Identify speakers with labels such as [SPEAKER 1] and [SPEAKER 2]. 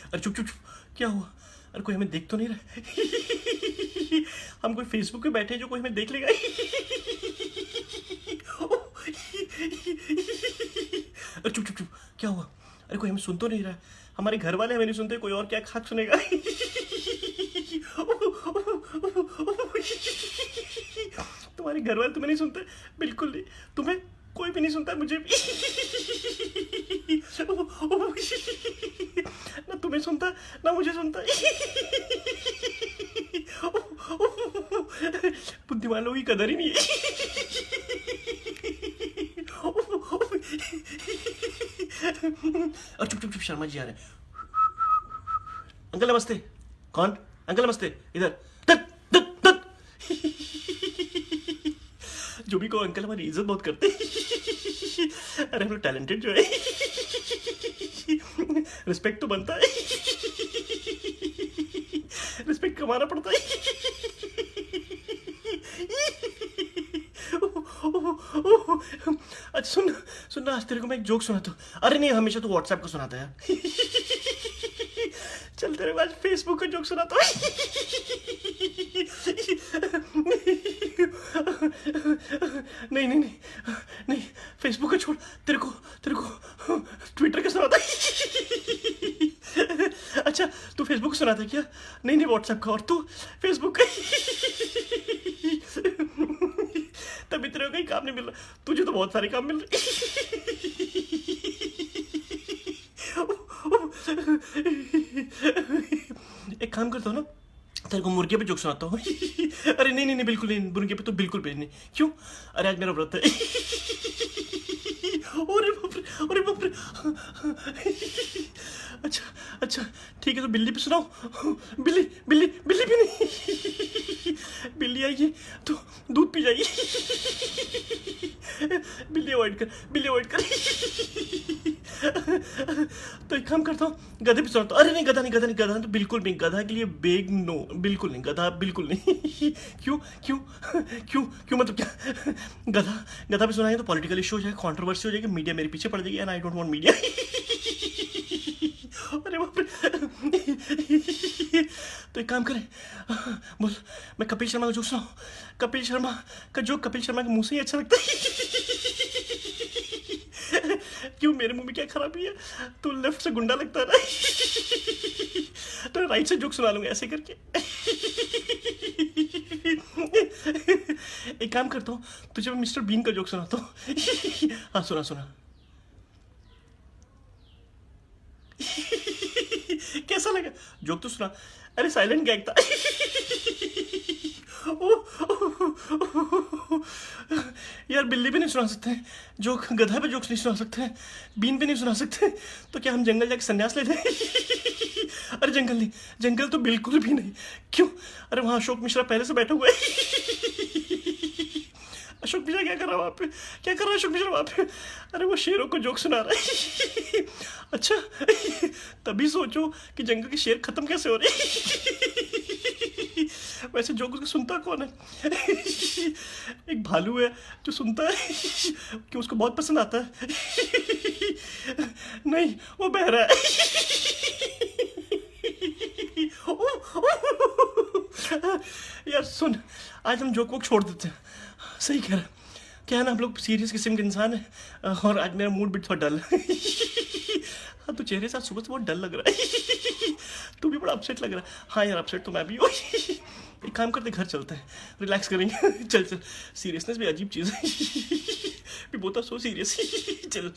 [SPEAKER 1] अरे चुप चुप चुप, क्या हुआ? अरे कोई हमें देख तो नहीं रहा? हम कोई फेसबुक पे बैठे हैं जो कोई हमें देख लेगा? अरे चुप चुप चुप, क्या हुआ? अरे कोई हमें सुन तो नहीं रहा? हमारे घर वाले हमें नहीं सुनते, कोई और क्या खाक सुनेगा? तुम्हारे घर वाले तुम्हें नहीं सुनते? बिल्कुल नहीं, तुम्हें कोई भी नहीं सुनता, मुझे भी। ना तुम्हें सुनता ना मुझे सुनता। बुद्धिमान लोगों की कदर ही नहीं है। और चुप चुप चुप, शर्मा जी आ रहे हैं। अंकल नमस्ते। कौन? अंकल नमस्ते, इधर। तक तक तक। जो भी को अंकल हमारी इज्जत बहुत करते हैं। अरे हम लोग टैलेंटेड जो है, रिस्पेक्ट तो बनता है, रिस्पेक्ट कमाना पड़ता है। अच्छा सुन सुनना, आज तेरे को मैं एक जोक सुनाता हूँ। अरे नहीं, हमेशा तो व्हाट्सएप को सुनाता है। चल तेरे को आज फेसबुक का जोक सुनाता हूँ। नहीं नहीं नहीं नहीं, फेसबुक का छोड़, तेरे को ट्विटर का सुनाता है। अच्छा तू फेसबुक का सुनाता है क्या? नहीं नहीं, व्हाट्सएप का। और तू फेसबुक का। तभी तेरे को कहीं काम नहीं मिल रहा, तुझे तो बहुत सारे काम मिल रहे। एक काम करता हूँ ना, तेरे को मुर्गे पे जोक सुनाता हूँ। अरे नहीं नहीं नहीं, बिल्कुल नहीं, मुर्गे पे तो बिल्कुल भी नहीं। क्यों? अरे आज मेरा व्रत है। अरे बाप रे, अरे बाप रे। अच्छा अच्छा ठीक है, तो बिल्ली पे सुनाओ। बिल्ली बिल्ली बिल्ली भी नहीं। बिल्ली आएगी तो दूध पी जाएगी। बिल्ली अवॉइड कर, बिल्ली अवॉइड कर। तो एक काम करता हूँ, गधे पे सुनाता हूँ। अरे नहीं, गधा नहीं, गधा नहीं, गधा तो बिल्कुल नहीं, गधा के लिए बेग नो, बिल्कुल नहीं, गधा बिल्कुल नहीं। क्यों क्यों क्यों क्यों, मतलब क्या? गधा गधा पे सुनाएंगे तो पॉलिटिकल इशू हो जाएगा, कंट्रोवर्सी हो जाएगी, मीडिया मेरे पीछे पड़ जाएगी, and I don't want media. अरे बाप रे। तो एक काम करें, बोल, मैं कपिल शर्मा का जोक सुनाऊं? कपिल शर्मा का जोक कपिल शर्मा के मुंह से ही अच्छा लगता है। क्यों, मेरे मुंह में क्या खराबी है? तू लेफ्ट से गुंडा लगता है ना। तो राइट से जोक सुना लूंगा ऐसे करके। एक काम करता हूँ, तुझे मैं मिस्टर बीन का जोक सुनाता हूँ। हाँ सुना सुना। कैसा लगा? जोक तो सुना। अरे साइलेंट गैग था। यार बिल्ली भी नहीं सुना सकते जोक, गधा पे जोक्स नहीं सुना सकते, बीन पे नहीं सुना सकते, तो क्या हम जंगल जाके संन्यास ले जाए? अरे जंगल नहीं, जंगल तो बिल्कुल भी नहीं। क्यों? अरे वहां अशोक मिश्रा पहले से बैठा हुआ है। अशोक मिश्रा क्या कर रहा है वहां पे? क्या कर रहा है अशोक मिश्रा वहां पे? अरे वो शेरों को जोक सुना रहा है। अच्छा तभी सोचो कि जंगल के शेर खत्म कैसे हो रहे। वैसे जोक उसको सुनता कौन है? एक भालू है जो सुनता है कि उसको बहुत पसंद आता है। नहीं, वो बहरा है। यार सुन, आज हम जोक वोक छोड़ देते हैं। सही कह रहा है, क्या है ना, हम लोग सीरियस किस्म के इंसान है, और आज मेरा मूड भी थोड़ा डल है। हाँ तो चेहरे से सुबह से बहुत डल लग रहा है। तू भी बड़ा अपसेट लग रहा है। हाँ यार अपसेट तो मैं भी हूँ। एक काम करते, घर चलते हैं, रिलैक्स करेंगे। चल चल, सीरियसनेस भी अजीब चीज़ है। भी बोता सो सीरियस। चल।